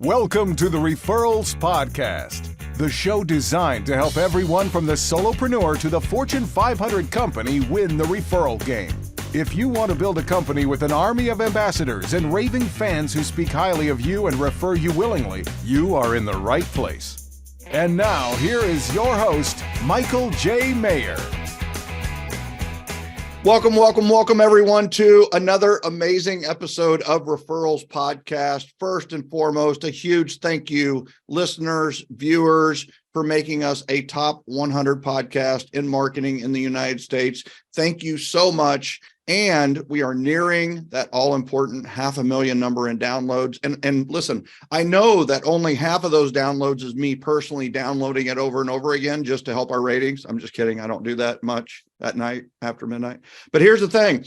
Welcome to the Referrals Podcast, the show designed to help everyone from the solopreneur to the Fortune 500 company win the referral game. If you want to build a company with an army of ambassadors and raving fans who speak highly of you and refer you willingly, you are in the right place. And now, here is your host, Michael J. Maher. Welcome, everyone, to another amazing episode of Referrals Podcast. First and foremost, a huge thank you, listeners, viewers, for making us a top 100 podcast in marketing in the United States. Thank you so much. And we are nearing that all-important 500,000 number in downloads. And listen, I know that only half of those downloads is me personally downloading it over and over again just to help our ratings. I'm just kidding. I don't do that much at night after midnight. But here's the thing.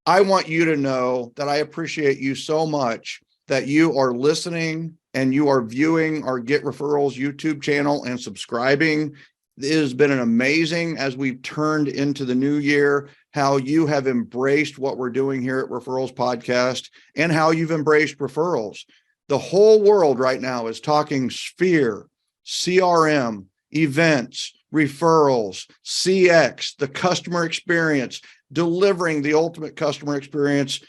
I want you to know that I appreciate you so much that you are listening and you are viewing our Get Referrals YouTube channel and subscribing. It has been an amazing, as we've turned into the new year, how you have embraced what we're doing here at Referrals Podcast and how you've embraced referrals. The whole world right now is talking Sphere, CRM, events, referrals, CX, the customer experience, delivering the ultimate customer experience.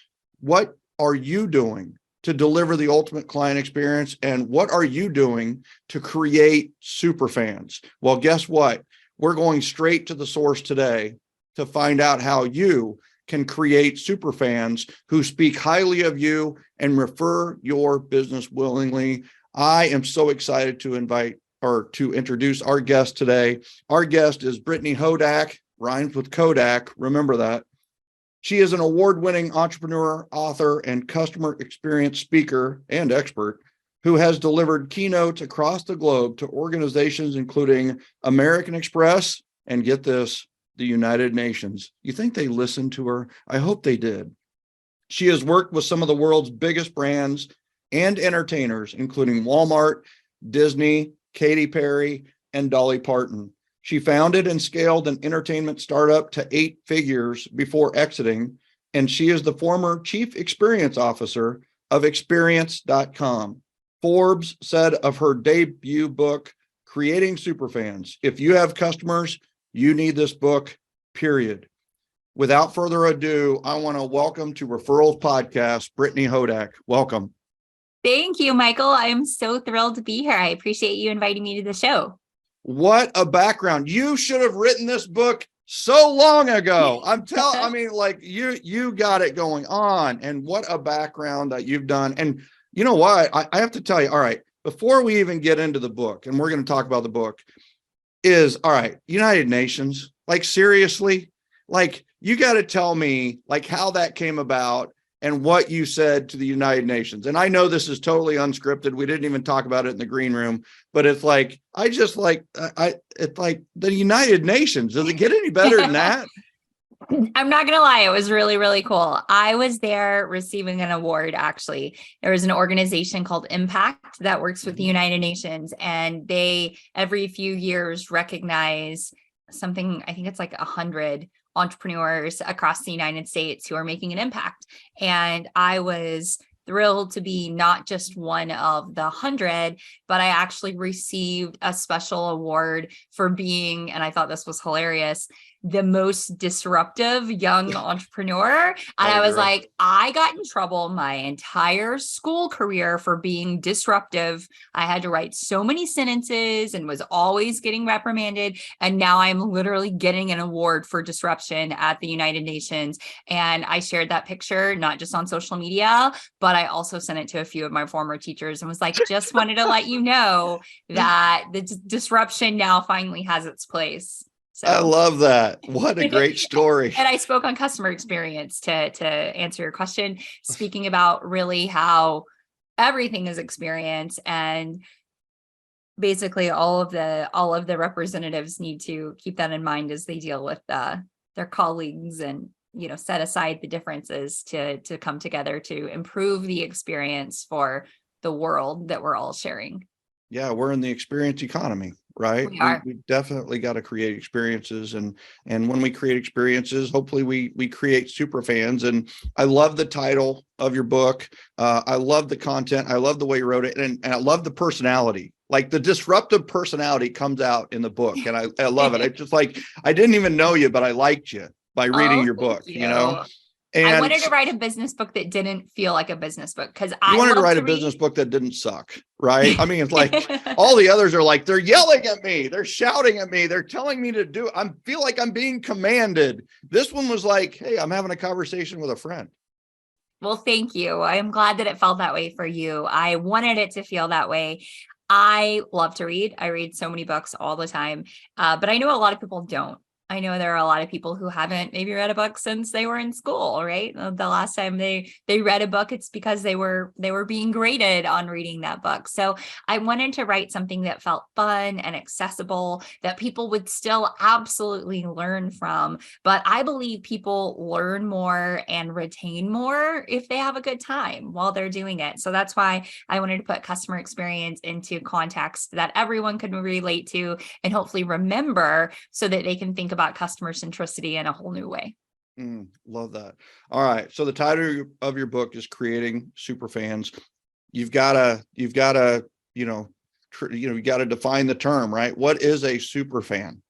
What are you doing to deliver the ultimate client experience? And what are you doing to create super fans? Well, guess what? We're going straight to the source today to find out how you can create super fans who speak highly of you and refer your business willingly. I am so excited to introduce our guest today. Our guest is Brittany Hodak, rhymes with Kodak. Remember that. She is an award-winning entrepreneur, author, and customer experience speaker and expert who has delivered keynotes across the globe to organizations including American Express and, get this, the United Nations. You think they listened to her? I hope they did. She has worked with some of the world's biggest brands and entertainers, including Walmart, Disney, Katy Perry, and Dolly Parton. She founded and scaled an entertainment startup to 8 figures before exiting, and she is the former chief experience officer of Experience.com. Forbes said of her debut book, Creating Superfans, if you have customers, you need this book, period. Without further ado, I want to welcome to Referrals Podcast, Brittany Hodak. Welcome. Thank you, Michael. I'm so thrilled to be here. I appreciate you inviting me to the show. What a background. You should have written this book so long ago. You got it going on, and what a background that you've done. And you know what? I have to tell you, all right, before we even get into the book, and we're going to talk about the book, is, all right, United Nations, like, seriously, like, you got to tell me, like, how that came about and what you said to the United Nations. And I know this is totally unscripted. We didn't even talk about it in the green room, but it's like, it's like the United Nations. Does it get any better than that? I'm not going to lie. It was really, really cool. I was there receiving an award, actually. There was an organization called Impact that works with the United Nations, and they, every few years, recognize something, I think it's like 100 entrepreneurs across the United States who are making an impact. And I was thrilled to be not just one of the 100, but I actually received a special award for being, and I thought this was hilarious, the most disruptive young entrepreneur. And I was like, I got in trouble my entire school career for being disruptive. I had to write so many sentences and was always getting reprimanded. And now I'm literally getting an award for disruption at the United Nations. And I shared that picture, not just on social media, but I also sent it to a few of my former teachers and was like, just wanted to let you know that the disruption now finally has its place. So. I love that. What a great story. And I spoke on customer experience to answer your question, speaking about really how everything is experience, and basically all of the representatives need to keep that in mind as they deal with their colleagues, and set aside the differences to come together to improve the experience for the world that we're all sharing. Yeah, we're in the experience economy. right? We are. We definitely got to create experiences, and when we create experiences, hopefully we create super fans. And I love the title of your book. I love the content. I love the way you wrote it, and I love the personality. Like the disruptive personality comes out in the book, and I love it. It's just like I didn't even know you, but I liked you by reading Oh, your thank book. you. I And wanted to write a business book that didn't feel like a business book because you I wanted to love write to a read. business book that didn't suck, right? I mean, it's like all the others are like, they're yelling at me, they're shouting at me, they're telling me to do, I feel like I'm being commanded. This one was like, hey, I'm having a conversation with a friend. Well, thank you. I am glad that it felt that way for you. I wanted it to feel that way. I love to read. I read so many books all the time, but I know a lot of people don't. I know there are a lot of people who haven't maybe read a book since they were in school, right? The last time they read a book, it's because they were being graded on reading that book. So I wanted to write something that felt fun and accessible, that people would still absolutely learn from. But I believe people learn more and retain more if they have a good time while they're doing it. So that's why I wanted to put customer experience into context that everyone could relate to and hopefully remember, so that they can think about customer centricity in a whole new way. Love that. All right. So the title of your book is Creating Super Fans. You've got to, you got to define the term, right? What is a super fan?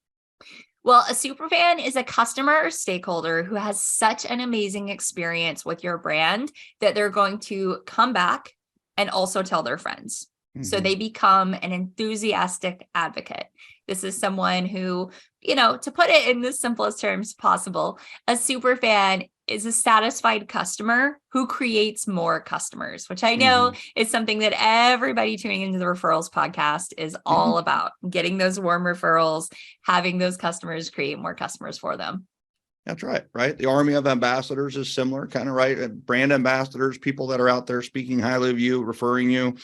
Well, a super fan is a customer or stakeholder who has such an amazing experience with your brand that they're going to come back and also tell their friends. So they become an enthusiastic advocate. This is someone who, to put it in the simplest terms possible, a super fan is a satisfied customer who creates more customers, which I know is something that everybody tuning into the Referrals podcast is all about, getting those warm referrals, having those customers create more customers for them. That's right. Right. The army of ambassadors is similar, kind of, right? Brand ambassadors, people that are out there speaking highly of you, referring you.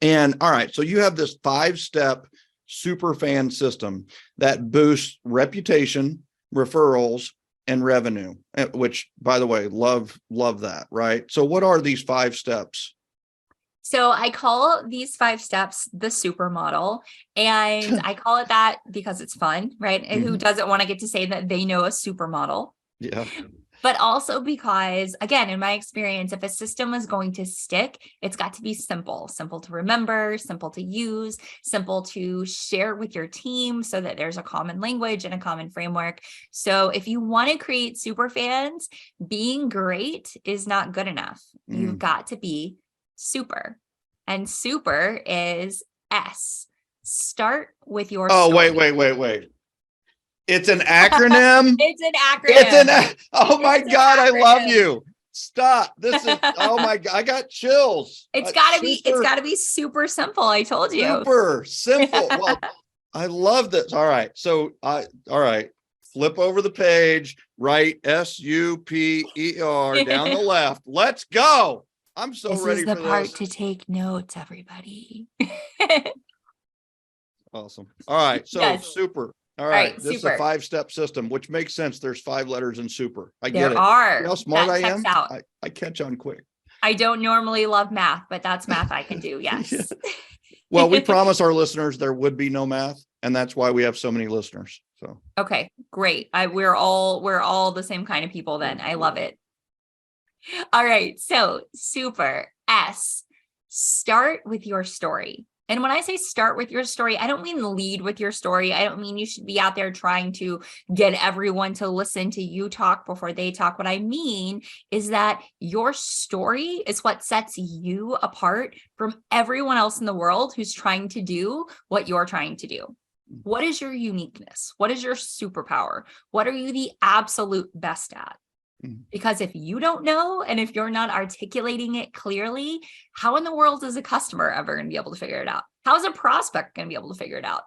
And all right. So you have this 5-step super fan system that boosts reputation, referrals, and revenue, which, by the way, love that. Right. So what are these 5 steps? So I call these 5 steps the super model, and I call it that because it's fun, right? And who doesn't want to get to say that they know a supermodel? Yeah. But also because, again, in my experience, if a system is going to stick, it's got to be simple to remember, simple to use, simple to share with your team so that there's a common language and a common framework. So if you want to create super fans, being great is not good enough. You've got to be super. And super is S. Start with your story. Wait. It's an acronym. It's an acronym. Oh my God, I love you. Stop. This is, oh my God, I got chills. It's gotta be super simple. I told you. Super simple. Well, I love this. All right. So all right. Flip over the page, write SUPER down the left. Let's go. I'm so ready for this. This is the part to take notes, everybody. Awesome. All right. So yes. Super. All right. This super. is a 5-step system, which makes sense. There's 5 letters in super. I get it. There are. You know how smart I am? I catch on quick. I don't normally love math, but that's math I can do. Yes. Yeah. Well, we promise our listeners there would be no math, and that's why we have so many listeners. So okay, great. We're all the same kind of people then. I love it. All right. So super S, start with your story. And when I say start with your story, I don't mean lead with your story. I don't mean you should be out there trying to get everyone to listen to you talk before they talk. What I mean is that your story is what sets you apart from everyone else in the world who's trying to do what you're trying to do. What is your uniqueness? What is your superpower? What are you the absolute best at? Because if you don't know, and if you're not articulating it clearly, how in the world is a customer ever going to be able to figure it out? How is a prospect going to be able to figure it out?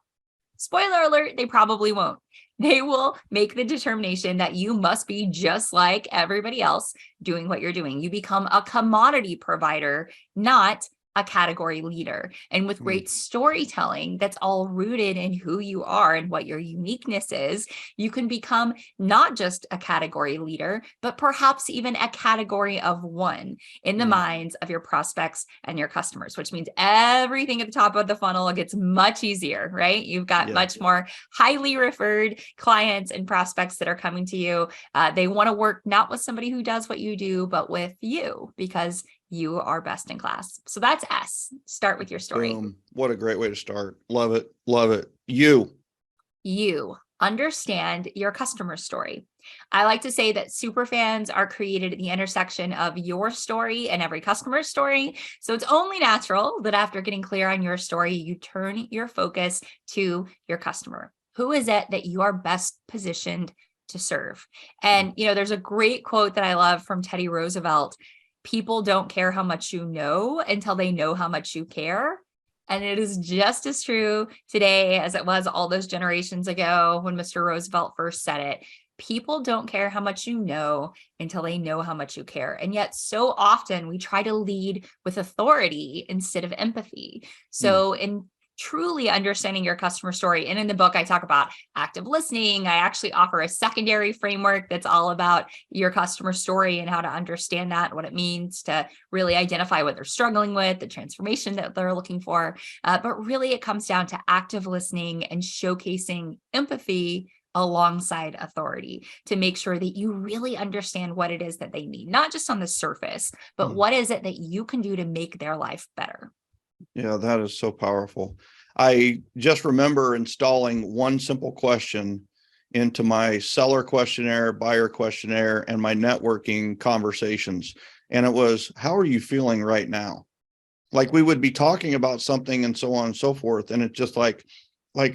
Spoiler alert, they probably won't. They will make the determination that you must be just like everybody else doing what you're doing. You become a commodity provider, not a category leader. And with great storytelling that's all rooted in who you are and what your uniqueness is, you can become not just a category leader, but perhaps even a category of one in the minds of your prospects and your customers, which means everything at the top of the funnel gets much easier, right? You've got much more highly referred clients and prospects that are coming to you. They want to work not with somebody who does what you do, but with you, because you are best in class. So that's S. Start with your story. Boom. What a great way to start. Love it. Love it. You Understand your customer story. I like to say that superfans are created at the intersection of your story and every customer's story. So it's only natural that after getting clear on your story, you turn your focus to your customer. Who is it that you are best positioned to serve? And, there's a great quote that I love from Teddy Roosevelt. People don't care how much you know until they know how much you care. And it is just as true today as it was all those generations ago when Mr. Roosevelt first said it. People don't care how much you know until they know how much you care. And yet so often we try to lead with authority instead of empathy. So in truly understanding your customer story. And in the book, I talk about active listening. I actually offer a secondary framework that's all about your customer story and how to understand that, what it means to really identify what they're struggling with, the transformation that they're looking for. But really, it comes down to active listening and showcasing empathy alongside authority to make sure that you really understand what it is that they need, not just on the surface, but what is it that you can do to make their life better. Yeah, that is so powerful. I just remember installing one simple question into my seller questionnaire, buyer questionnaire, and my networking conversations. And it was, how are you feeling right now? Like we would be talking about something and so on and so forth. And it's just like,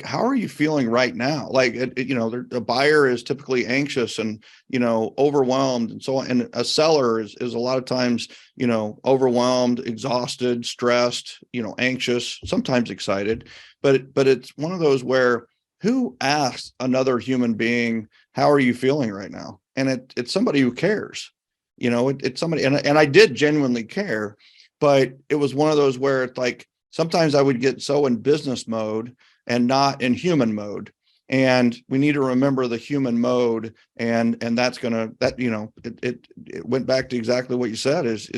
how are you feeling right now? Like, the buyer is typically anxious and, overwhelmed and so on. And a seller is a lot of times, overwhelmed, exhausted, stressed, anxious, sometimes excited. But it's one of those where who asks another human being, how are you feeling right now? And it's somebody who cares, it's somebody, and I did genuinely care, but it was one of those where it's like, sometimes I would get so in business mode and not in human mode. And we need to remember the human mode. And that's it went back to exactly what you said is,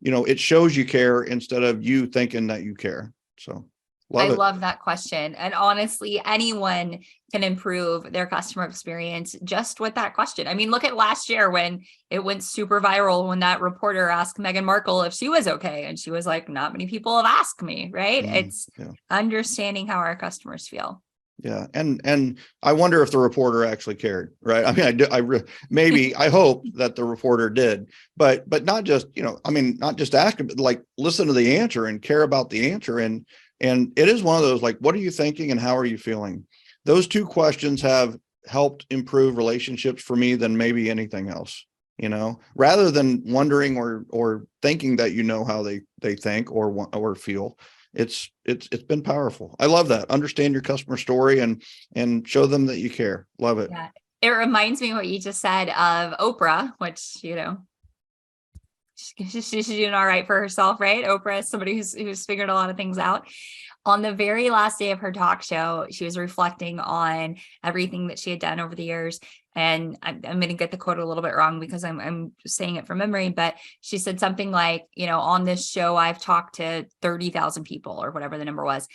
it shows you care instead of you thinking that you care. So I love that question. And honestly, anyone can improve their customer experience just with that question. I mean, look at last year when it went super viral when that reporter asked Meghan Markle if she was okay. And she was like, not many people have asked me, right? It's understanding how our customers feel. Yeah. And I wonder if the reporter actually cared, right? I mean, I hope that the reporter did, but not just, not just ask, but like listen to the answer and care about the answer. And it is one of those, like, what are you thinking and how are you feeling? Those two questions have helped improve relationships for me than maybe anything else, rather than wondering or thinking that, how they think or feel. It's been powerful. I love that. Understand your customer story and show them that you care. Love it. Yeah. It reminds me what you just said of Oprah, which, she's doing all right for herself, right? Oprah is somebody who's figured a lot of things out. On the very last day of her talk show, she was reflecting on everything that she had done over the years. And I'm going to get the quote a little bit wrong because I'm saying it from memory, but she said something like, on this show, I've talked to 30,000 people or whatever the number was,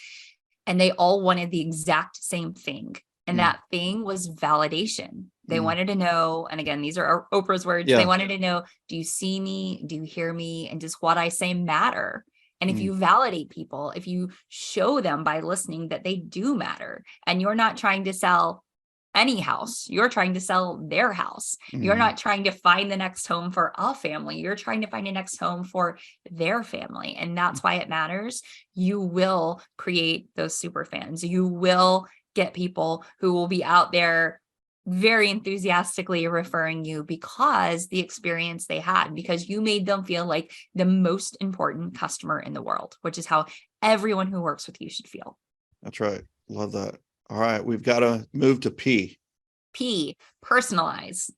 and they all wanted the exact same thing. And that thing was validation. They wanted to know, and again, these are Oprah's words. They wanted to know, do you see me? Do you hear me? And does what I say matter? And if you validate people, if you show them by listening that they do matter, and you're not trying to sell any house, you're trying to sell their house. You're not trying to find the next home for a family. You're trying to find a next home for their family. And that's why it matters. You will create those super fans. You will get people who will be out there very enthusiastically referring you because the experience they had, because you made them feel like the most important customer in the world, which is how everyone who works with you should feel. That's right. Love that. All right. We've got to move to P. P, personalize.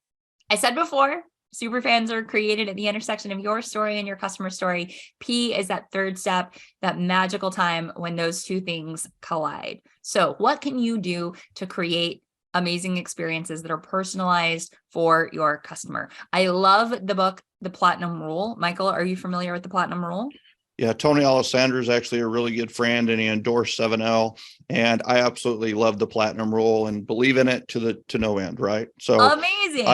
I said before, super fans are created at the intersection of your story and your customer story. P is that third step, that magical time when those two things collide. So what can you do to create amazing experiences that are personalized for your customer? I love the book, The Platinum Rule. Michael, are you familiar with The Platinum Rule? Yeah, Tony Alessandro is actually a really good friend, and he endorsed 7L. And I absolutely love the Platinum Rule and believe in it to no end. Right. So amazing.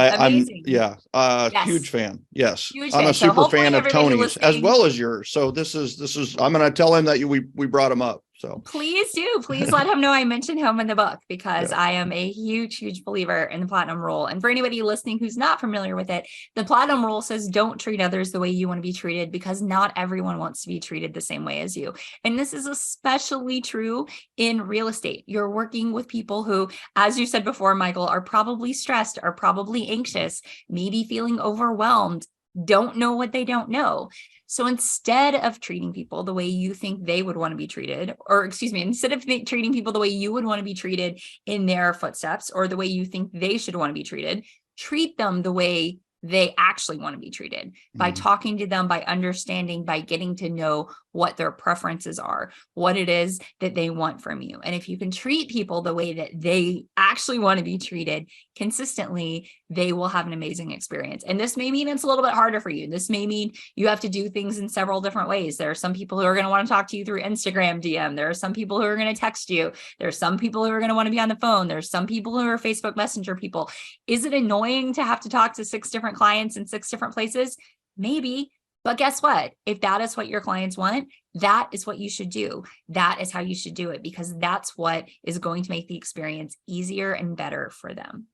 huge fan. Yes. Huge I'm fan. a So super hopefully fan of everybody Tony's as listening, well as yours. So this is, I'm going to tell him that we brought him up. So please do. Please let him know I mentioned him in the book, because Yeah. I am a huge believer in the Platinum Rule. And for anybody listening who's not familiar with it, the Platinum Rule says don't treat others the way you want to be treated, because not everyone wants to be treated the same way as you. And this is especially true in real estate. You're working with people who, as you said before, Michael, are probably stressed, are probably anxious, maybe feeling overwhelmed, don't know what they don't know. So instead of treating people the way you think they would want to be treated, or excuse me, instead of treating people the way you would want to be treated in their footsteps, or the way you think they should want to be treated, treat them the way they actually want to be treated, by talking to them, by understanding, by getting to know what their preferences are, what it is that they want from you. And if you can treat people the way that they actually want to be treated consistently, they will have an amazing experience. And this may mean it's a little bit harder for you. This may mean you have to do things in several different ways. There are some people who are going to want to talk to you through Instagram DM. There are some people who are going to text you. There are some people who are going to want to be on the phone. There's some people who are Facebook Messenger people. Is it annoying to have to talk to 6 different clients in 6 different places? Maybe. But guess what? If that is what your clients want, that is what you should do. That is how you should do it, because that's what is going to make the experience easier and better for them.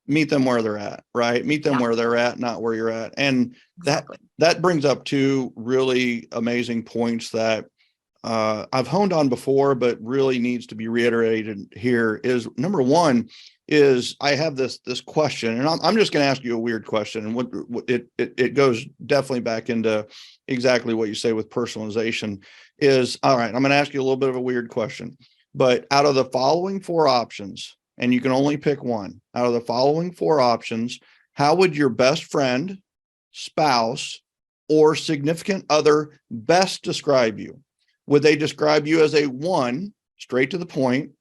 Meet them where they're at, right? Meet them where they're at, not where you're at. And Exactly. that brings up 2 really amazing points that I've honed on before, but really needs to be reiterated here. Is number 1 is I have this question, and I'm just going to ask you a weird question, and what it goes definitely back into exactly what you say with personalization. Is all right. I'm going to ask you a little bit of a weird question, but out of the following 4 options, and you can only pick one out of the following 4 options, how would your best friend, spouse, or significant other best describe you? Would they describe you as a 1, straight to the point,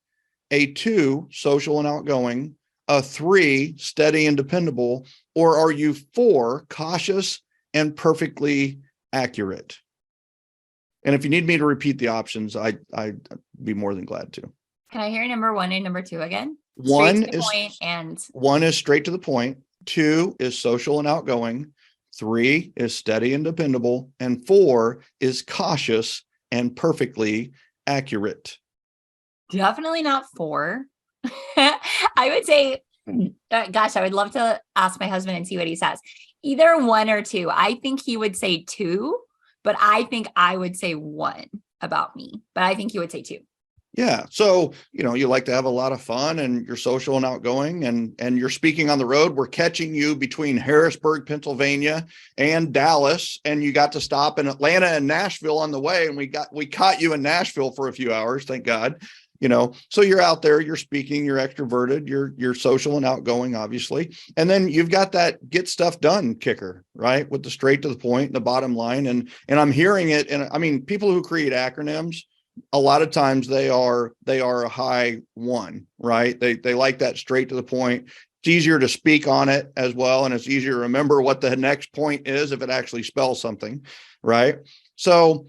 a 2, social and outgoing, a 3, steady and dependable, or are you 4, cautious and perfectly accurate? And if you need me to repeat the options, I'd be more than glad to. Can I hear number 1 and number 2 again? 1 is straight to the point. 2 is social and outgoing. 3 is steady and dependable. And 4 is cautious and perfectly accurate. Definitely not 4. I would say, gosh, I would love to ask my husband and see what he says. Either 1 or 2. I think he would say 2, but I think I would say 1 about me, but I think he would say 2. Yeah. So, you like to have a lot of fun, and you're social and outgoing, and you're speaking on the road. We're catching you between Harrisburg, Pennsylvania and Dallas, and you got to stop in Atlanta and Nashville on the way. And we caught you in Nashville for a few hours. Thank God. So you're out there, you're speaking, you're extroverted, you're social and outgoing, obviously. And then you've got that get stuff done kicker, right? With the straight to the point, the bottom line. And I'm hearing it. And I mean, people who create acronyms, a lot of times they are a high 1, right? They like that straight to the point. It's easier to speak on it as well. And it's easier to remember what the next point is if it actually spells something, right? So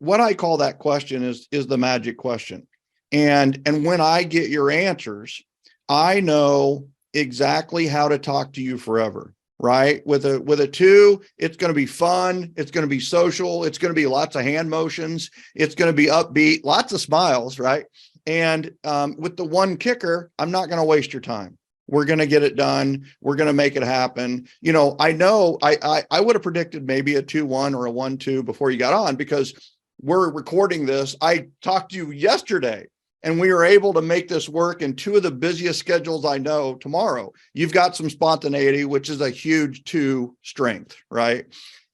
what I call that question is the magic question. And when I get your answers, I know exactly how to talk to you forever, right? With a 2, it's going to be fun. It's going to be social. It's going to be lots of hand motions. It's going to be upbeat, lots of smiles, right? And with the 1 kicker, I'm not going to waste your time. We're going to get it done. We're going to make it happen. I know I would have predicted maybe a 2-1 or a 1-2 before you got on, because we're recording this. I talked to you yesterday, and we were able to make this work in 2 of the busiest schedules I know tomorrow. You've got some spontaneity, which is a huge 2 strength, right?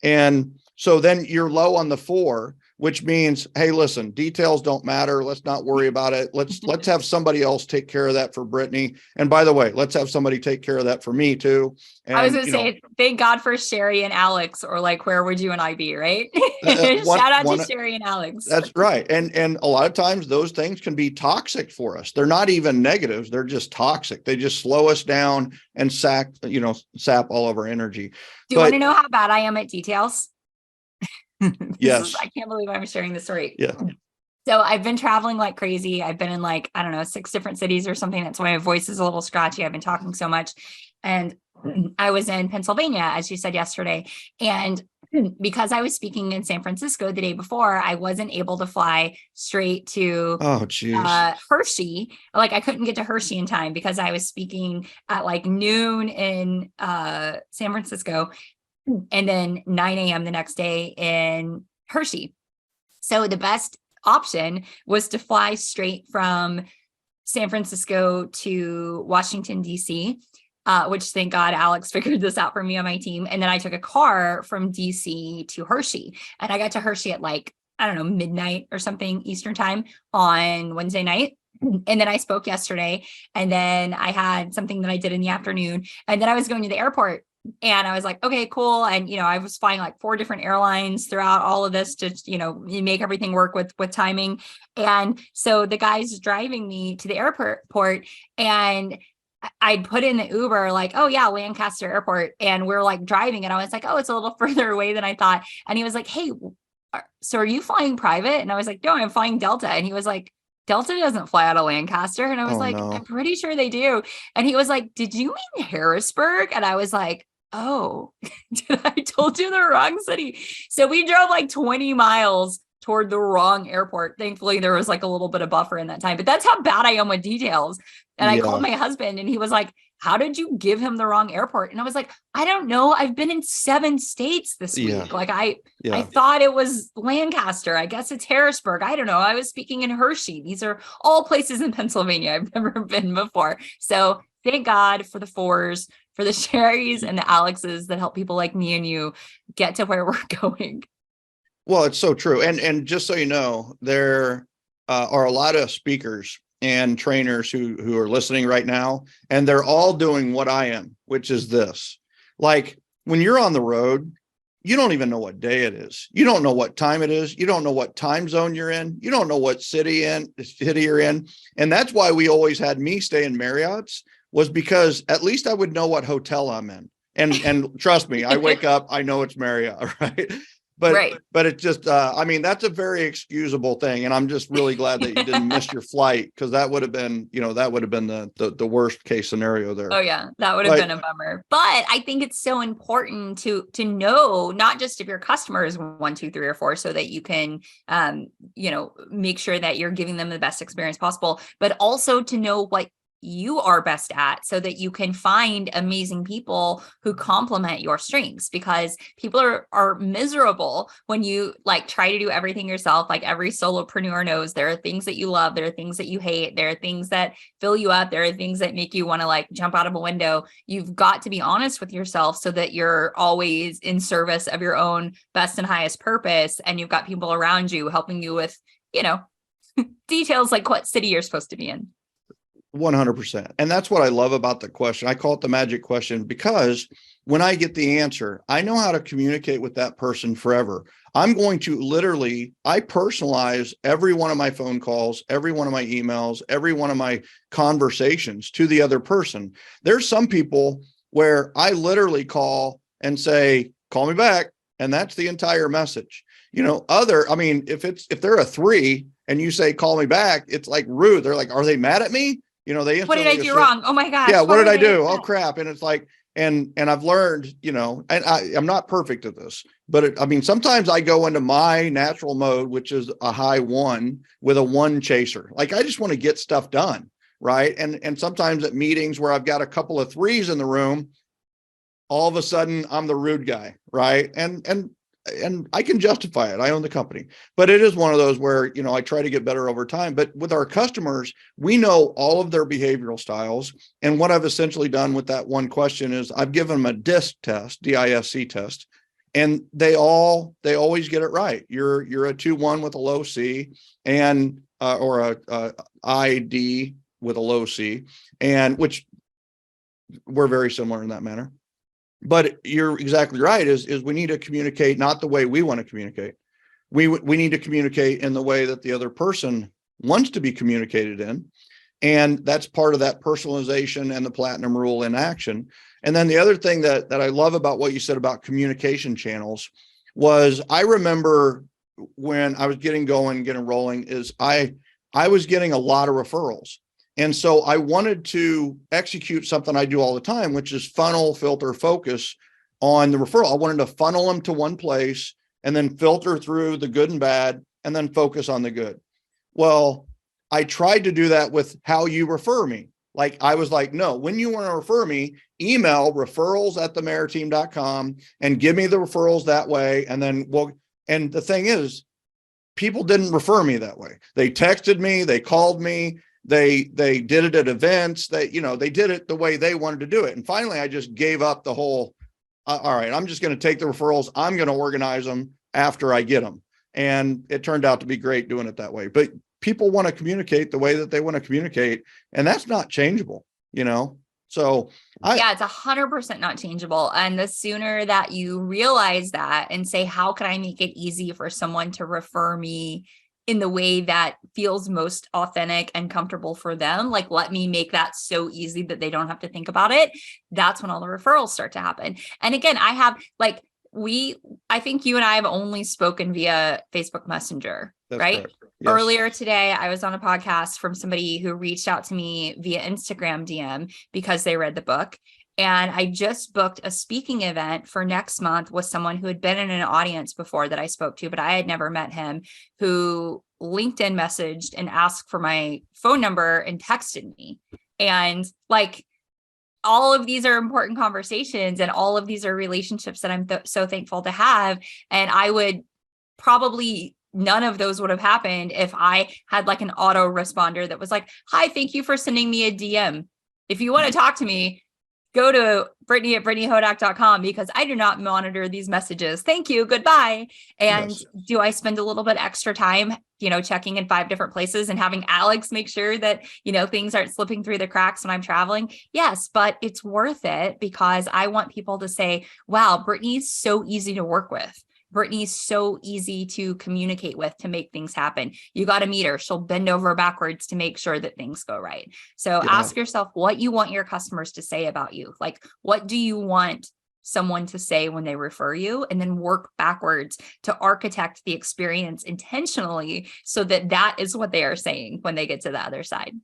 And so then you're low on the 4, which means, hey, listen, details don't matter. Let's not worry about it. Let's have somebody else take care of that for Brittany. And by the way, let's have somebody take care of that for me too. And I was going to say, thank God for Sherry and Alex, or like, where would you and I be, right? Shout out to Sherry and Alex. That's right. And a lot of times those things can be toxic for us. They're not even negatives. They're just toxic. They just slow us down and sap all of our energy. Do you want to know how bad I am at details? Yes. I can't believe I'm sharing this story. Yeah. So I've been traveling like crazy. I've been in like, I don't know, 6 different cities or something. That's why my voice is a little scratchy. I've been talking so much. And I was in Pennsylvania, as you said yesterday. And because I was speaking in San Francisco the day before, I wasn't able to fly straight to Hershey. Like I couldn't get to Hershey in time because I was speaking at like noon in San Francisco, and then 9 a.m. the next day in Hershey. So the best option was to fly straight from San Francisco to Washington, D.C., which thank God Alex figured this out for me on my team. And then I took a car from DC to Hershey, and I got to Hershey at like, I don't know, midnight or something Eastern time on Wednesday night. And then I spoke yesterday, and then I had something that I did in the afternoon, and then I was going to the airport. And I was like, okay, cool. And, I was flying like 4 different airlines throughout all of this to, make everything work with timing. And so the guy's driving me to the airport, and I'd put in the Uber like, oh yeah, Lancaster Airport. And we're like driving, and I was like, oh, it's a little further away than I thought. And he was like, hey, so are you flying private? And I was like, no, I'm flying Delta. And he was like, Delta doesn't fly out of Lancaster. And I was no. I'm pretty sure they do. And he was like, did you mean Harrisburg? And I was like, oh, did I told you the wrong city? So we drove like 20 miles toward the wrong airport. Thankfully, there was like a little bit of buffer in that time, but that's how bad I am with details. And I called my husband, and he was like, how did you give him the wrong airport? And I was like, I don't know. I've been in 7 states this week. Like I thought it was Lancaster. I guess it's Harrisburg. I don't know. I was speaking in Hershey. These are all places in Pennsylvania I've never been before. So thank God for the 4s, for the Sherrys and the Alexes that help people like me and you get to where we're going. Well, it's so true. And just so you know, there are a lot of speakers and trainers who are listening right now, and they're all doing what I am, which is this. Like when you're on the road, you don't even know what day it is. You don't know what time it is. You don't know what time zone you're in. You don't know what city you're in. And that's why we always had me stay in Marriott's, was because at least I would know what hotel I'm in. And trust me, I wake up, I know it's Marriott, right? But it's just, that's a very excusable thing. And I'm just really glad that you didn't miss your flight, because that would have been, the worst case scenario there. Oh yeah, that would have been a bummer. But I think it's so important to know, not just if your customer is 1, 2, 3, or 4, so that you can, make sure that you're giving them the best experience possible, but also to know what you are best at, so that you can find amazing people who complement your strengths, because people are miserable when you like try to do everything yourself. Like every solopreneur knows, there are things that you love, there are things that you hate, there are things that fill you up, there are things that make you want to like jump out of a window. You've got to be honest with yourself so that you're always in service of your own best and highest purpose, and you've got people around you helping you with details like what city you're supposed to be in. 100%. And that's what I love about the question. I call it the magic question, because when I get the answer, I know how to communicate with that person forever. I'm going to I personalize every one of my phone calls, every one of my emails, every one of my conversations to the other person. There's some people where I literally call and say, call me back. And that's the entire message. If they're a 3 and you say, call me back, it's like rude. They're like, are they mad at me? What did I do wrong? Oh my gosh. Yeah. What did I do? Oh crap. And it's like, and I've learned, and I'm not perfect at this, but sometimes I go into my natural mode, which is a high 1 with a 1 chaser. Like I just want to get stuff done. Right. And sometimes at meetings where I've got a couple of 3s in the room, all of a sudden I'm the rude guy. Right. And I can justify it. I own the company, but it is one of those where, I try to get better over time. But with our customers, we know all of their behavioral styles. And what I've essentially done with that one question is I've given them a DISC test, DISC test. and they always get it right. You're a 2-1 with a low C, and or a ID with a low C, and which we're very similar in that manner. But you're exactly right, is we need to communicate not the way we want to communicate. We need to communicate in the way that the other person wants to be communicated in. And that's part of that personalization and the platinum rule in action. And then the other thing that I love about what you said about communication channels was, I remember when I was getting rolling, is I was getting a lot of referrals. And so I wanted to execute something I do all the time, which is funnel, filter, focus on the referral. I wanted to funnel them to one place and then filter through the good and bad and then focus on the good. Well, I tried to do that with how you refer me. Like, I was like, no, when you want to refer me, email referrals@themaherteam.com and give me the referrals that way. And then and the thing is, people didn't refer me that way. They texted me, they called me, they did it at events. They did it the way they wanted to do it. And finally, I just gave up the whole, all right, I'm just going to take the referrals. I'm going to organize them after I get them. And it turned out to be great doing it that way. But people want to communicate the way that they want to communicate, and that's not changeable, So it's 100% not changeable. And the sooner that you realize that and say, how can I make it easy for someone to refer me in the way that feels most authentic and comfortable for them? Like, let me make that so easy that they don't have to think about it. That's when all the referrals start to happen. And again, I think you and I have only spoken via Facebook Messenger, That's right? correct. Yes. Earlier today, I was on a podcast from somebody who reached out to me via Instagram DM because they read the book. And I just booked a speaking event for next month with someone who had been in an audience before that I spoke to, but I had never met him, who LinkedIn messaged and asked for my phone number and texted me. And all of these are important conversations, and all of these are relationships that I'm so thankful to have. And I would probably, none of those would have happened if I had an auto responder that was like, hi, thank you for sending me a DM. If you want to talk to me, go to Brittany at BrittanyHodak.com, because I do not monitor these messages. Thank you. Goodbye. And Yes. Do I spend a little bit extra time, checking in 5 different places and having Alex make sure that, things aren't slipping through the cracks when I'm traveling? Yes, but it's worth it, because I want people to say, wow, Brittany's so easy to work with. Brittany's so easy to communicate with, to make things happen. You got to meet her. She'll bend over backwards to make sure that things go right. So ask yourself what you want your customers to say about you. What do you want someone to say when they refer you? And then work backwards to architect the experience intentionally so that that is what they are saying when they get to the other side.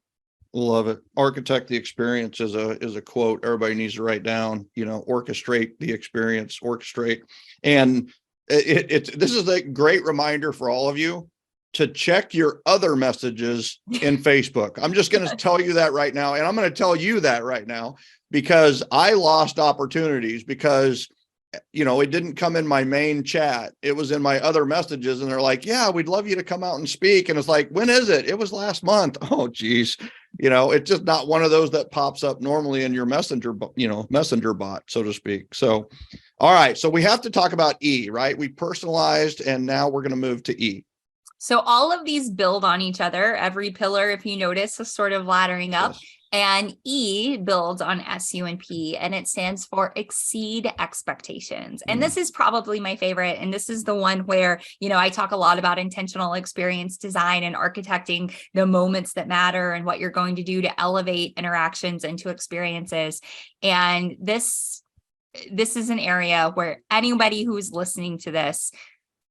Love it. Architect the experience is a quote everybody needs to write down. Orchestrate the experience, orchestrate. And this is a great reminder for all of you to check your other messages in Facebook. I'm just going to tell you that right now. And I'm going to tell you that right now, because I lost opportunities because, it didn't come in my main chat. It was in my other messages, and they're like, yeah, we'd love you to come out and speak. And it's like, when is it? It was last month. Oh, geez. It's just not one of those that pops up normally in your messenger bot, so to speak. So, all right. So we have to talk about E, right? We personalized, and now we're going to move to E. So all of these build on each other. Every pillar, if you notice, is sort of laddering up. Yes. And E builds on SU and P, and it stands for exceed expectations. And this is probably my favorite. And this is the one where, I talk a lot about intentional experience design and architecting the moments that matter and what you're going to do to elevate interactions into experiences. And this is an area where anybody who's listening to this,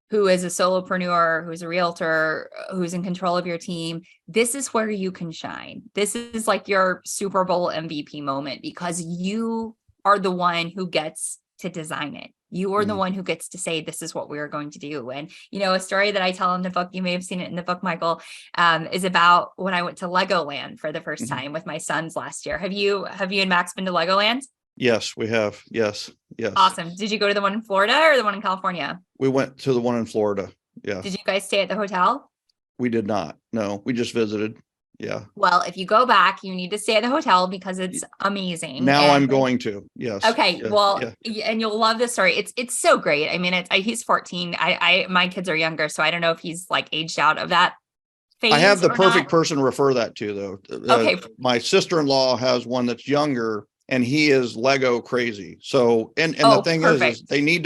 who is a solopreneur, who's a realtor, who's in control of your team, this is where you can shine. This is like your Super Bowl MVP moment, because you are the one who gets to design it. You are the one who gets to say, this is what we're going to do. And, a story that I tell in the book, you may have seen it in the book, Michael, is about when I went to Legoland for the first time with my sons last year. Have you and Max been to Legoland? Yes, we have. Yes. Awesome. Did you go to the one in Florida or the one in California? We went to the one in Florida. Yeah. Did you guys stay at the hotel? We did not. No, we just visited. Yeah. Well, if you go back, you need to stay at the hotel because it's amazing. Now And I'm going to. Yes. okay, Yeah. well, Yeah. and you'll love this story. It's so great. I mean, he's 14. My kids are younger, so I don't know if he's like aged out of that I have phase the or perfect not. person to refer that to, though. Okay. My sister-in-law has one that's younger, and he is Lego crazy. So, and the Oh, thing is perfect. they need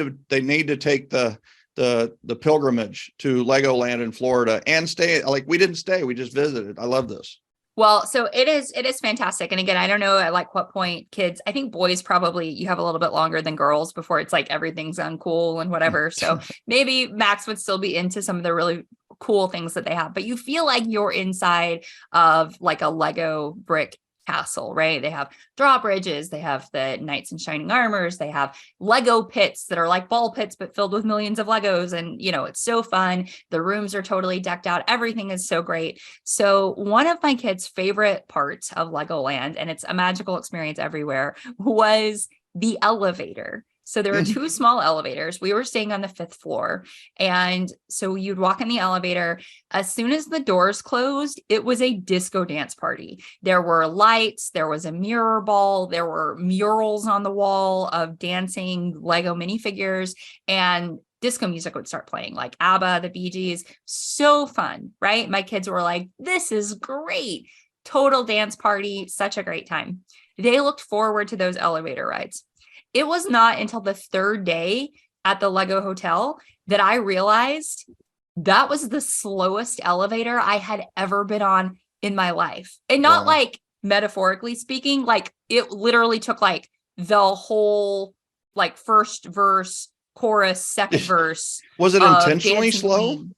to take the pilgrimage to Legoland in Florida and stay. Like, we didn't stay, we just visited. I love this. Well, so it is fantastic. And again, I don't know at like what point kids, I think boys probably you have a little bit longer than girls before it's like everything's uncool and whatever. So maybe Max would still be into some of the really cool things that they have, but you feel like you're inside of like a Lego brick castle, right? They have drawbridges, they have the knights in shining armors, they have Lego pits that are like ball pits but filled with millions of Legos, and it's so fun. The rooms are totally decked out, everything is so great. So one of my kids' favorite parts of Legoland, and it's a magical experience everywhere, was the elevator. So there were two small elevators. We were staying on the 5th floor. And so you'd walk in the elevator. As soon as the doors closed, it was a disco dance party. There were lights, there was a mirror ball, there were murals on the wall of dancing Lego minifigures, and disco music would start playing, like ABBA, the Bee Gees. So fun, right? My kids were like, this is great. Total dance party, such a great time. They looked forward to those elevator rides. It was not until the 3rd day at the Lego Hotel that I realized that was the slowest elevator I had ever been on in my life. And not like metaphorically speaking, like it literally took like the whole like first verse, chorus, second verse. Was it intentionally slow? Queen.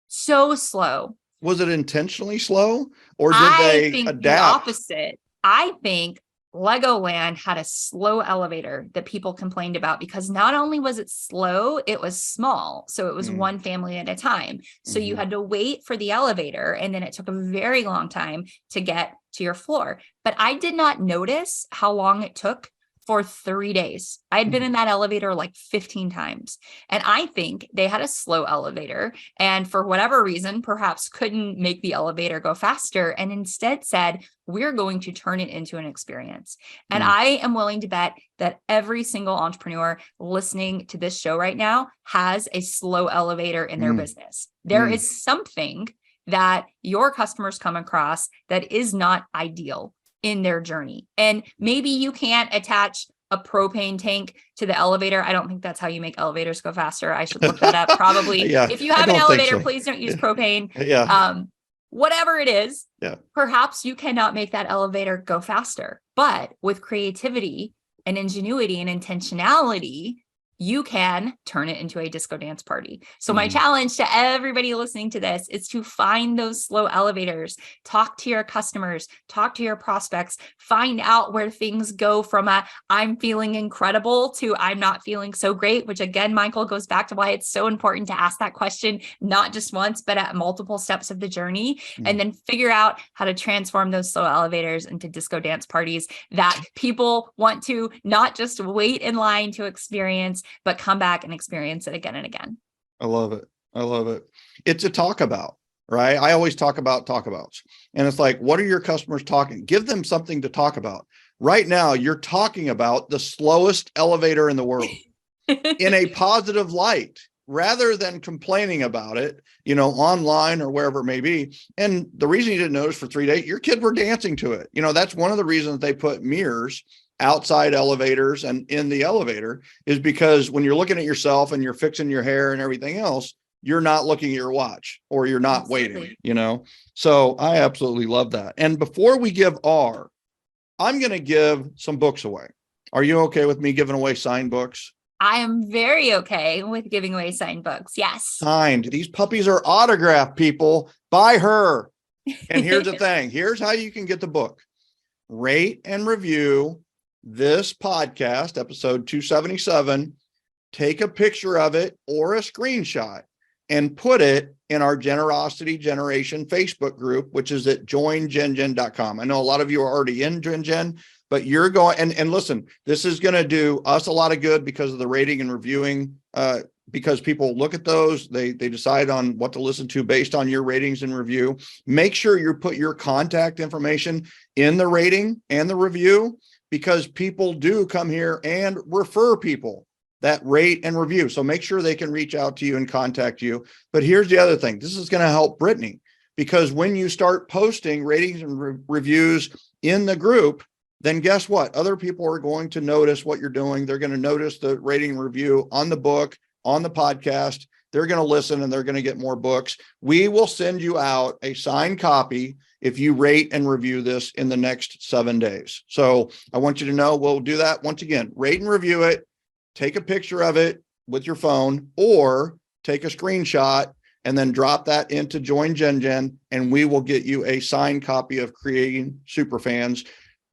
So slow. Was it intentionally slow, or did I they think adapt? the opposite. I think Legoland had a slow elevator that people complained about because not only was it slow, it was small. So it was one family at a time. So you had to wait for the elevator, and then it took a very long time to get to your floor. But I did not notice how long it took for 3 days. I had been in that elevator like 15 times. And I think they had a slow elevator, and for whatever reason, perhaps couldn't make the elevator go faster, and instead said, we're going to turn it into an experience. And I am willing to bet that every single entrepreneur listening to this show right now has a slow elevator in their business. There is something that your customers come across that is not ideal in their journey. And maybe you can't attach a propane tank to the elevator. I don't think that's how you make elevators go faster. I should look that up. Probably. Yeah, if you have an elevator, please don't use propane. Yeah. Whatever it is, yeah. Perhaps you cannot make that elevator go faster, but with creativity and ingenuity and intentionality, you can turn it into a disco dance party. So my challenge to everybody listening to this is to find those slow elevators, talk to your customers, talk to your prospects, find out where things go from a I'm feeling incredible to I'm not feeling so great, which again, Michael, goes back to why it's so important to ask that question, not just once, but at multiple steps of the journey, and then figure out how to transform those slow elevators into disco dance parties that people want to not just wait in line to experience, but come back and experience it again and again. I love it. I love it. It's a talk about, right? I always talk abouts. And it's like, what are your customers talking? Give them something to talk about. Right now, you're talking about the slowest elevator in the world in a positive light, rather than complaining about it, online or wherever it may be. And the reason you didn't notice for 3 days, your kids were dancing to it. That's one of the reasons they put mirrors outside elevators and in the elevator, is because when you're looking at yourself and you're fixing your hair and everything else, you're not looking at your watch, or you're not waiting, So I absolutely love that. And before we give I'm going to give some books away. Are you okay with me giving away signed books? I am very okay with giving away signed books. Yes. Signed. These puppies are autographed, people. By her. And here's the thing. Here's how you can get the book. Rate and review this podcast, episode 277, take a picture of it or a screenshot and put it in our Generosity Generation Facebook group, which is at joingengen.com. I know a lot of you are already in GenGen, but you're going, and listen, this is going to do us a lot of good because of the rating and reviewing because people look at those, they decide on what to listen to based on your ratings and review. Make sure you put your contact information in the rating and the review, because people do come here and refer people that rate and review. So make sure they can reach out to you and contact you. But here's the other thing. This is going to help Brittany, because when you start posting ratings and reviews in the group, then guess what? Other people are going to notice what you're doing. They're going to notice the rating and review on the book, on the podcast. They're going to listen and they're going to get more books. We will send you out a signed copy if you rate and review this in the next 7 days. So I want you to know we'll do that. Once again, rate and review it, take a picture of it with your phone, or take a screenshot and then drop that into Join Gen, and we will get you a signed copy of Creating Superfans.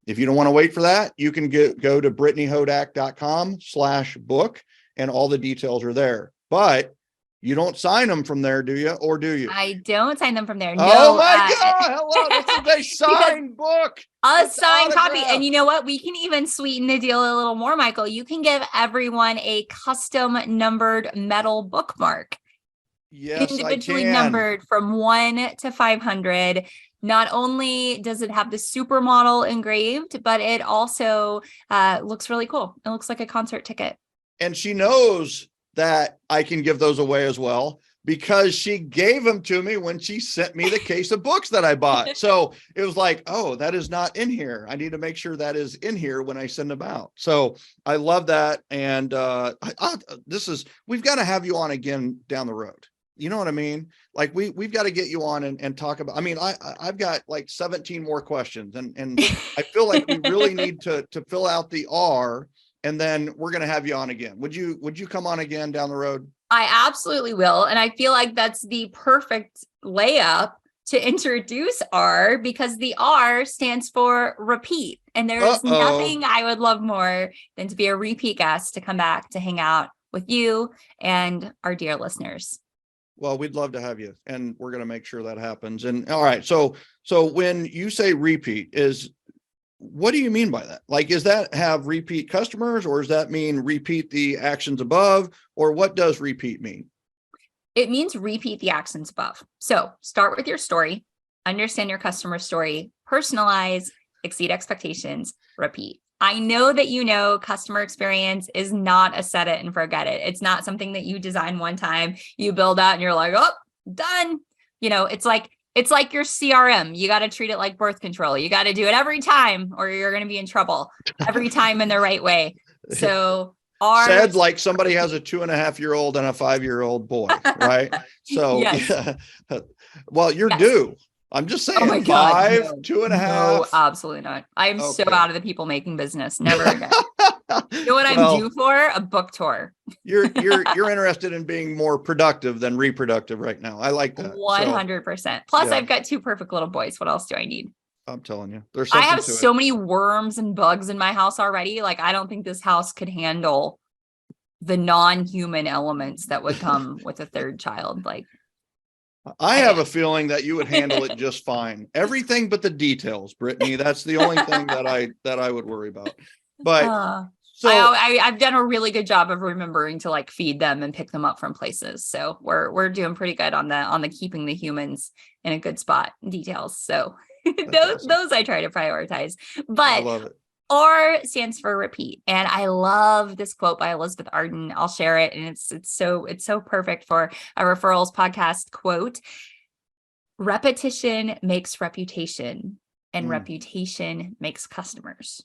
If you don't want to wait for that, you can go to brittanyhodak.com/book, and all the details are there. But you don't sign them from there, do you? Or do you? I don't sign them from there. No, oh my God. Hello. This is a signed book. A signed copy. And you know what? We can even sweeten the deal a little more, Michael. You can give everyone a custom numbered metal bookmark. Yes, individually I can. numbered from 1 to 500. Not only does it have the supermodel engraved, but it also looks really cool. It looks like a concert ticket. And she knows that I can give those away as well, because she gave them to me when she sent me the case of books that I bought. So it was like, oh, that is not in here. I need to make sure that is in here when I send them out. So I love that. And we've got to have you on again down the road. You know what I mean? Like we've got to get you on and talk about, I mean, I've got like 17 more questions, and I feel like we really need to fill out the R, and then we're going to have you on again. Would you come on again down the road? I absolutely will. And I feel like that's the perfect layup to introduce R, because the R stands for repeat. And there is nothing I would love more than to be a repeat guest, to come back to hang out with you and our dear listeners. Well, we'd love to have you, and we're going to make sure that happens. And all right. So when you say repeat, what do you mean by that? Like, is that have repeat customers, or does that mean repeat the actions above, or what does repeat mean? It means repeat the actions above. So start with your story, understand your customer story, personalize, exceed expectations, repeat. I know that customer experience is not a set it and forget it. It's not something that you design one time, you build out and you're like, oh, done. It's like your CRM. You got to treat it like birth control. You got to do it every time, or you're going to be in trouble every time in the right way. So said like somebody has a 2.5-year-old and a 5-year-old boy, right? So, yeah. Well, you're due. I'm just saying, oh my God, 5, no, 2.5. No, absolutely not. I am so out of the people making business. Never again. You know what I'm due for? A book tour. You're interested in being more productive than reproductive right now. I like that. 100%. Plus, I've got 2 perfect little boys. What else do I need? I'm telling you, there's I something have to so it. many worms and bugs in my house already. Like, I don't think this house could handle the non-human elements that would come with a 3rd child. Like, I have a feeling that you would handle it just fine. Everything but the details, Brittany. That's the only thing that I would worry about. But I've done a really good job of remembering to like feed them and pick them up from places. So we're doing pretty good on the keeping the humans in a good spot details. So those I try to prioritize. But I love it. R stands for repeat. And I love this quote by Elizabeth Arden. I'll share it. And it's so perfect for a Referrals podcast quote. Repetition makes reputation, and reputation makes customers.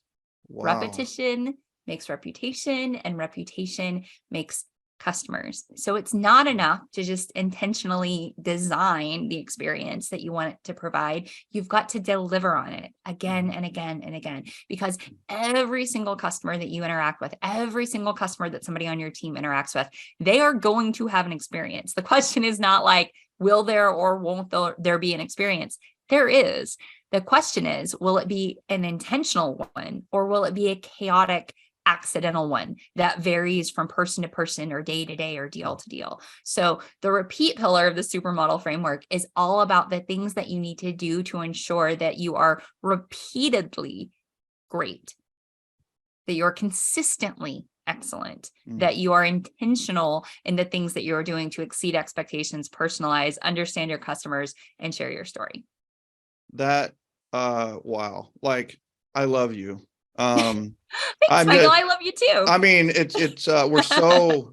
Wow. Repetition makes reputation, and reputation makes customers. So it's not enough to just intentionally design the experience that you want it to provide. You've got to deliver on it again and again and again, because every single customer that you interact with, every single customer that somebody on your team interacts with, they are going to have an experience. The question is not like, will there or won't there be an experience? There is. The question is, will it be an intentional one, or will it be a chaotic, accidental one that varies from person to person or day to day or deal to deal? So the repeat pillar of the supermodel framework is all about the things that you need to do to ensure that you are repeatedly great, that you're consistently excellent, that you are intentional in the things that you're doing to exceed expectations, personalize, understand your customers, and share your story. That, wow. Like, I love you. Thanks, I'm Michael. just, I love you too. I mean,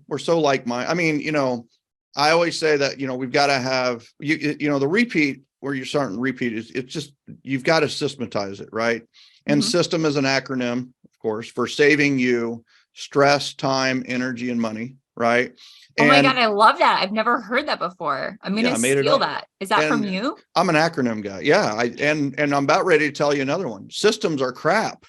we're so like-minded. I mean, I always say that, we've got to have, the repeat where you're starting to repeat it's just, you've got to systematize it, right? And system is an acronym, of course, for saving you stress, time, energy, and money, right? Oh my And God, I love that. I've never heard that before. I'm going to I made it steal up. that. Is that from And you? I'm an acronym guy. Yeah. And I'm about ready to tell you another one. Systems are crap,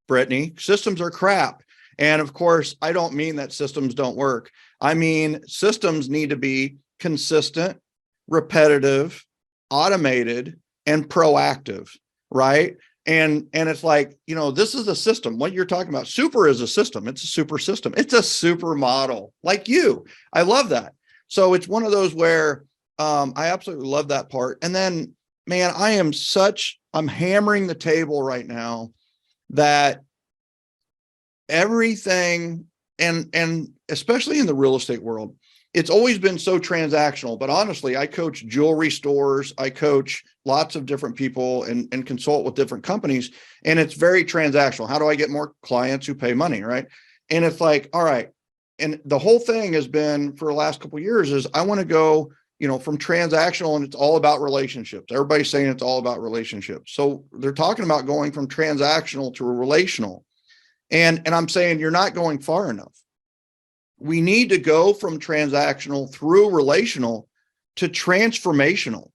Brittany. Systems are crap. And of course, I don't mean that systems don't work. I mean, systems need to be consistent, repetitive, automated, and proactive, right? And it's like, this is a system. What you're talking about, super is a system. It's a super system. It's a super model, like you. I love that. So it's one of those where I absolutely love that part. And then, man, I'm hammering the table right now that everything, and especially in the real estate world, it's always been so transactional. But honestly, I coach jewelry stores, I coach lots of different people and consult with different companies, and it's very transactional. How do I get more clients who pay money, right? And it's like, all right. And the whole thing has been for the last couple of years is I want to go, from transactional, and it's all about relationships. Everybody's saying it's all about relationships. So they're talking about going from transactional to relational. And I'm saying you're not going far enough. We need to go from transactional through relational to transformational.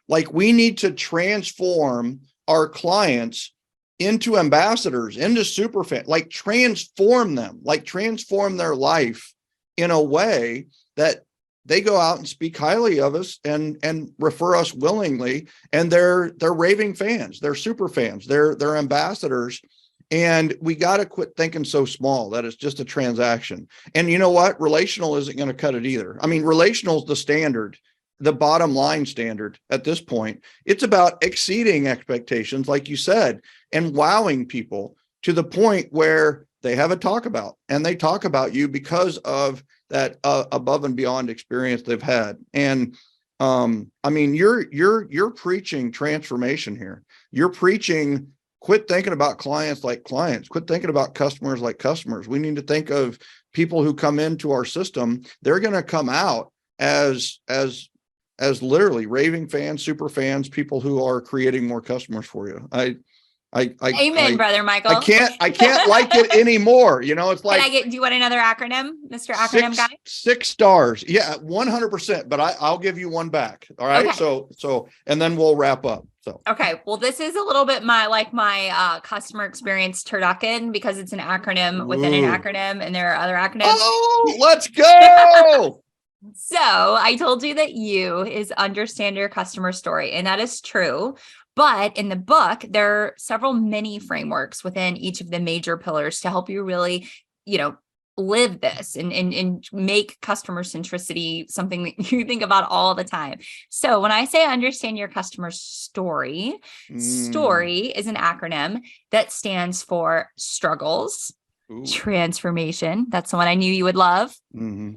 Like, we need to transform our clients into ambassadors, into super fans, like transform them, like transform their life in a way that they go out and speak highly of us and refer us willingly. And they're raving fans, they're super fans, they're ambassadors. And we got to quit thinking so small that it's just a transaction. And you know what? Relational isn't going to cut it either. I mean, relational is the standard, the bottom line standard at this point. It's about exceeding expectations, like you said, and wowing people to the point where they have a talk about, and they talk about you because of that above and beyond experience they've had. And I mean, you're preaching transformation here. You're preaching, quit thinking about clients like clients, quit thinking about customers like customers. We need to think of people who come into our system. They're going to come out as literally raving fans, super fans, people who are creating more customers for you. Amen, brother Michael. I can't like it anymore. It's like, do you want another acronym, Mr. Acronym Guy? 6 stars. Yeah, 100%. But I'll give you one back. All right. Okay. So, and then we'll wrap up. So, okay. Well, this is a little bit my customer experience turducken, because it's an acronym within an acronym, and there are other acronyms. Oh, let's go. So I told you that you is understand your customer story, and that is true. But in the book, there are several mini frameworks within each of the major pillars to help you really, live this and make customer centricity something that you think about all the time. So when I say understand your customer story, story is an acronym that stands for struggles, transformation. That's the one I knew you would love.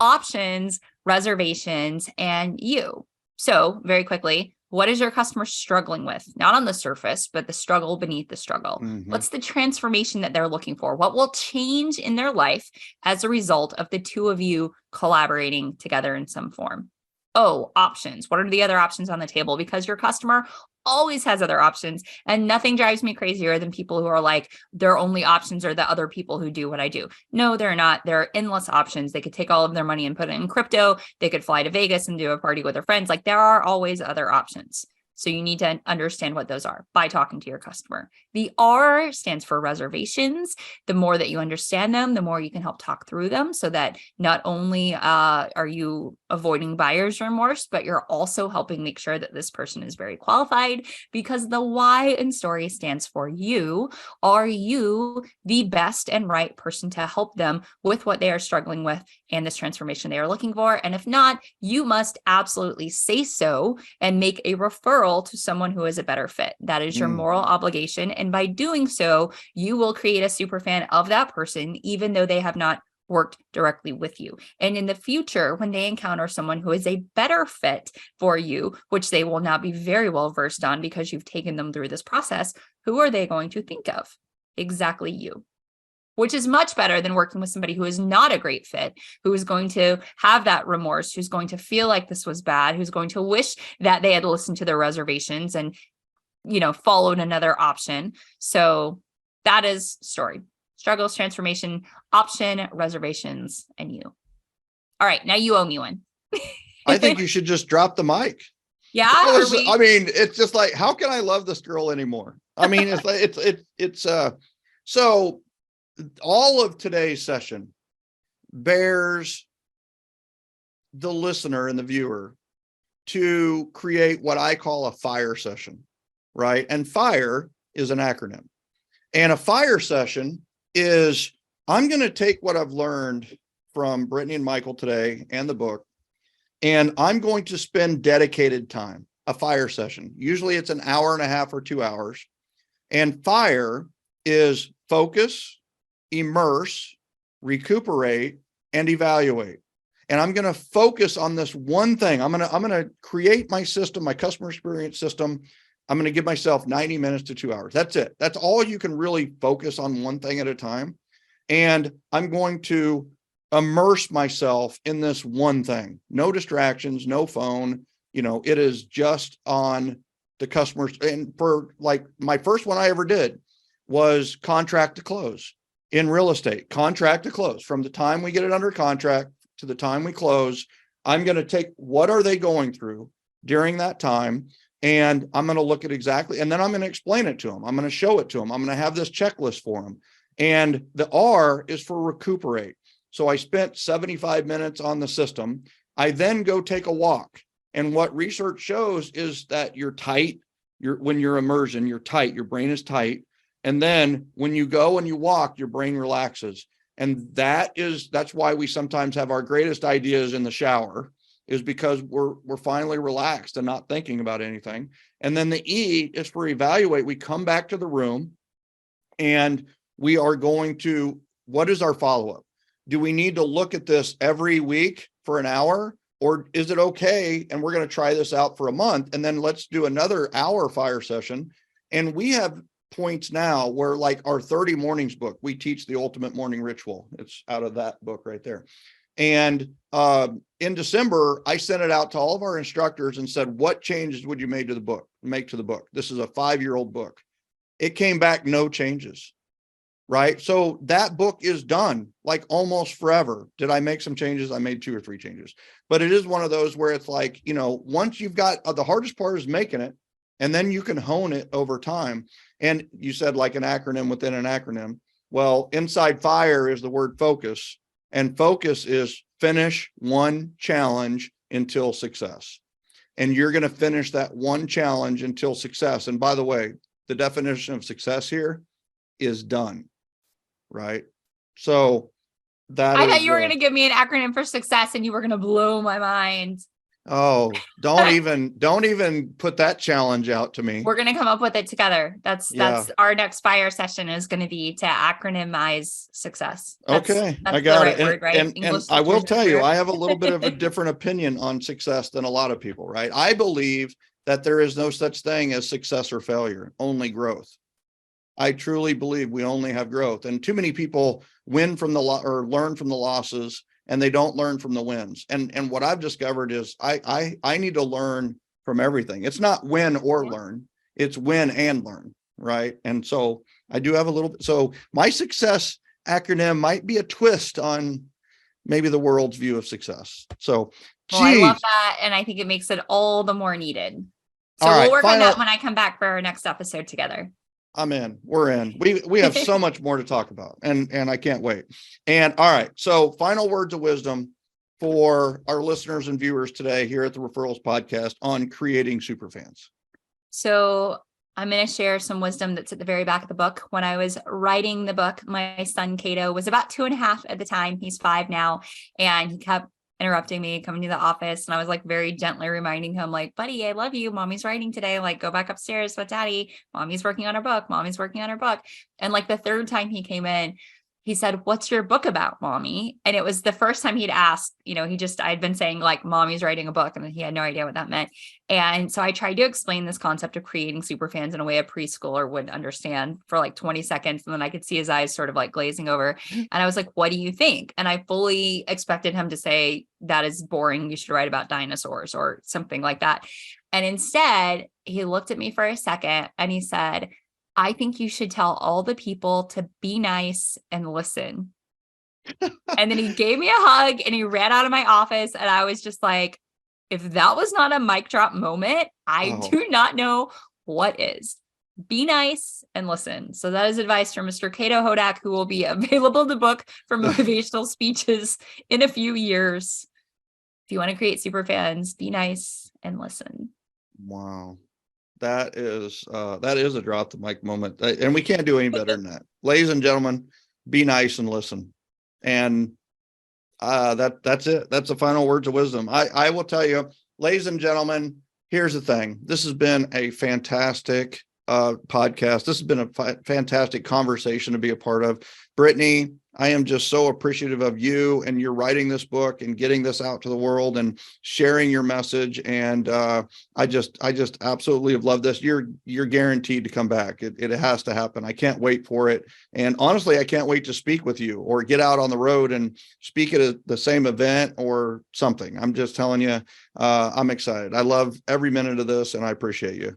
Options, reservations, and you. So very quickly, what is your customer struggling with? Not on the surface, but the struggle beneath the struggle. What's the transformation that they're looking for? What will change in their life as a result of the two of you collaborating together in some form? Oh, options. What are the other options on the table? Because your customer always has other options, and nothing drives me crazier than people who are like, their only options are the other people who do what I do. No, they're not. There are endless options. They could take all of their money and put it in crypto. They could fly to Vegas and do a party with their friends. Like, there are always other options. So you need to understand what those are by talking to your customer. The R stands for reservations. The more that you understand them, the more you can help talk through them, so that not only are you avoiding buyer's remorse, but you're also helping make sure that this person is very qualified, because the Y in story stands for you. Are you the best and right person to help them with what they are struggling with and this transformation they are looking for? And if not, you must absolutely say so and make a referral to someone who is a better fit. That is your moral obligation. And by doing so, you will create a super fan of that person, even though they have not worked directly with you. And in the future, when they encounter someone who is a better fit for you, which they will now be very well versed on because you've taken them through this process, who are they going to think of? Exactly you. Which is much better than working with somebody who is not a great fit, who is going to have that remorse, who's going to feel like this was bad, who's going to wish that they had listened to their reservations and, followed another option. So that is story. Struggles, transformation, option, reservations, and you. All right, now you owe me one. I think you should just drop the mic. Yeah. It's just like, how can I love this girl anymore? I mean, it's like, so all of today's session bears the listener and the viewer to create what I call a fire session, right? And FIRE is an acronym. And a fire session is, I'm going to take what I've learned from Brittany and Michael today and the book, and I'm going to spend dedicated time, a fire session. Usually it's an hour and a half or 2 hours. And FIRE is focus, immerse, recuperate, and evaluate. And I'm going to focus on this one thing. I'm going to create my system, my customer experience system. I'm going to give myself 90 minutes to 2 hours. That's it. That's all you can really focus on, one thing at a time. And I'm going to immerse myself in this one thing. No distractions, no phone. It is just on the customers. And for like my first one I ever did was contract to close in real estate, contract to close. From the time we get it under contract to the time we close, I'm going to take what are they going through during that time. And I'm going to look at exactly, and then I'm going to explain it to them. I'm going to show it to them. I'm going to have this checklist for them. And the R is for recuperate. So I spent 75 minutes on the system. I then go take a walk. And what research shows is that you're tight. When you're immersion, you're tight. Your brain is tight. And then when you go and you walk, your brain relaxes. And that's why we sometimes have our greatest ideas in the shower, is because we're finally relaxed and not thinking about anything. And then the E is for evaluate. We come back to the room and we are going to, what is our follow-up? Do we need to look at this every week for an hour? Or is it okay? And we're going to try this out for a month. And then let's do another hour fire session. And we have points now where, like our 30 mornings book, we teach the ultimate morning ritual. It's out of that book right there. And in December, I sent it out to all of our instructors and said, what changes would you make to the book? This is a 5-year-old book. It came back, no changes, right? So that book is done, like almost forever. Did I make some changes? I made 2 or 3 changes, but it is one of those where it's like, once you've got, the hardest part is making it, and then you can hone it over time. And you said like an acronym within an acronym. Well, inside FIRE is the word focus. And focus is finish one challenge until success. And you're going to finish that one challenge until success. And by the way, the definition of success here is done, right? So I thought you were going to give me an acronym for success and you were going to blow my mind. Oh, don't even put that challenge out to me. We're going to come up with it together. That's our next fire session is going to be to acronymize success. That's I got it. Word, right? And I will tell you, I have a little bit of a different opinion on success than a lot of people, right? I believe that there is no such thing as success or failure, only growth. I truly believe we only have growth, and too many people win from or learn from the losses, and they don't learn from the wins. And what I've discovered is I need to learn from everything. It's not win or learn, it's win and learn, right? And so I do have a little bit. So my success acronym might be a twist on maybe the world's view of success. So I love that. And I think it makes it all the more needed. So we'll work on that when I come back for our next episode together. I'm in. We're in. We have so much more to talk about, and I can't wait. And all right, so final words of wisdom for our listeners and viewers today here at the Referrals podcast on creating superfans. So I'm going to share some wisdom that's at the very back of the book. When I was writing the book, my son Cato was about 2.5 at the time. He's 5 now, and he kept interrupting me, coming to the office. And I was like very gently reminding him, like, buddy, I love you. Mommy's writing today. Like, go back upstairs with daddy. Mommy's working on her book. Mommy's working on her book. And like the 3rd time he came in, he said, "What's your book about, mommy?" And it was the first time he'd asked, I'd been saying like, "Mommy's writing a book," and he had no idea what that meant. And so I tried to explain this concept of creating superfans in a way a preschooler would understand for like 20 seconds. And then I could see his eyes sort of like glazing over. And I was like, "What do you think?" And I fully expected him to say, "That is boring. You should write about dinosaurs," or something like that. And instead, he looked at me for a second and he said, "I think you should tell all the people to be nice and listen." And then he gave me a hug and he ran out of my office. And I was just like, if that was not a mic drop moment, I do not know what is. Be nice and listen. So that is advice from Mr. Cato Hodak, who will be available to book for motivational speeches in a few years. If you want to create super fans, be nice and listen. Wow. That is a drop the mic moment. And we can't do any better than that. Ladies and gentlemen, be nice and listen. And that's it. That's the final words of wisdom. I will tell you, ladies and gentlemen, here's the thing. This has been a fantastic podcast. This has been a fantastic conversation to be a part of. Brittany, I am just so appreciative of you and you're writing this book and getting this out to the world and sharing your message. And I just absolutely have loved this. You're guaranteed to come back. It has to happen. I can't wait for it. And honestly, I can't wait to speak with you or get out on the road and speak at the same event or something. I'm just telling you, I'm excited. I love every minute of this and I appreciate you.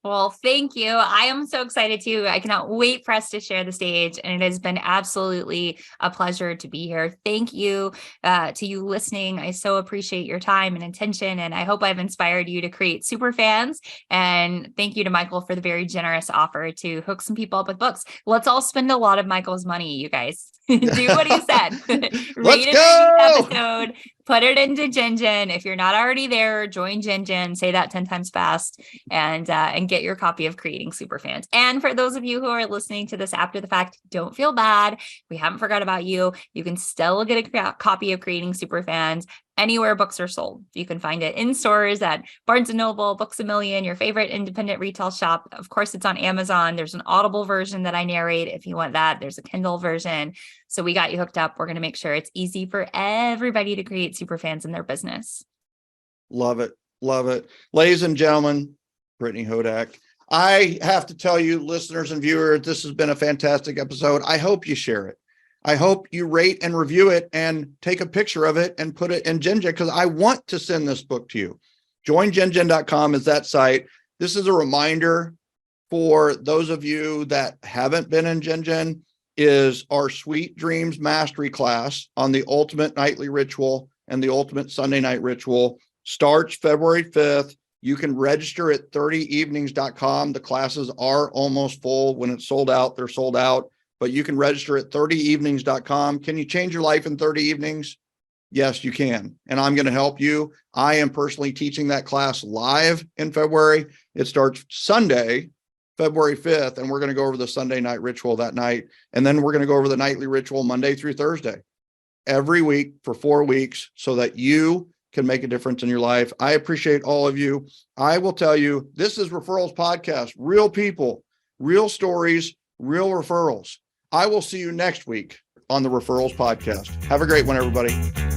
Well, thank you. I am so excited too. I cannot wait for us to share the stage. And it has been absolutely a pleasure to be here. Thank you to you listening. I so appreciate your time and attention. And I hope I've inspired you to create super fans. And thank you to Michael for the very generous offer to hook some people up with books. Let's all spend a lot of Michael's money, you guys. Do what he said. Let's go! Episode. Put it into GenGen. If you're not already there, join GenGen. Say that 10 times fast and get your copy of Creating Superfans. And for those of you who are listening to this after the fact, don't feel bad. We haven't forgot about you. You can still get a copy of Creating Superfans anywhere books are sold. You can find it in stores at Barnes & Noble, Books A Million, your favorite independent retail shop. Of course, it's on Amazon. There's an Audible version that I narrate if you want that. There's a Kindle version. So we got you hooked up. We're going to make sure it's easy for everybody to create superfans in their business. Love it. Love it. Ladies and gentlemen, Brittany Hodak. I have to tell you, listeners and viewers, this has been a fantastic episode. I hope you share it. I hope you rate and review it and take a picture of it and put it in GenGen because I want to send this book to you. JoinGenGen.com is that site. This is a reminder for those of you that haven't been in GenGen is our Sweet Dreams Mastery class on the Ultimate Nightly Ritual and the Ultimate Sunday Night Ritual starts February 5th. You can register at 30evenings.com. The classes are almost full. When it's sold out, they're sold out. But you can register at 30evenings.com. Can you change your life in 30 evenings? Yes, you can. And I'm going to help you. I am personally teaching that class live in February. It starts Sunday, February 5th, and we're going to go over the Sunday night ritual that night. And then we're going to go over the nightly ritual Monday through Thursday, every week for 4 weeks so that you can make a difference in your life. I appreciate all of you. I will tell you, this is Referrals Podcast, real people, real stories, real referrals. I will see you next week on the Referrals Podcast. Have a great one, everybody.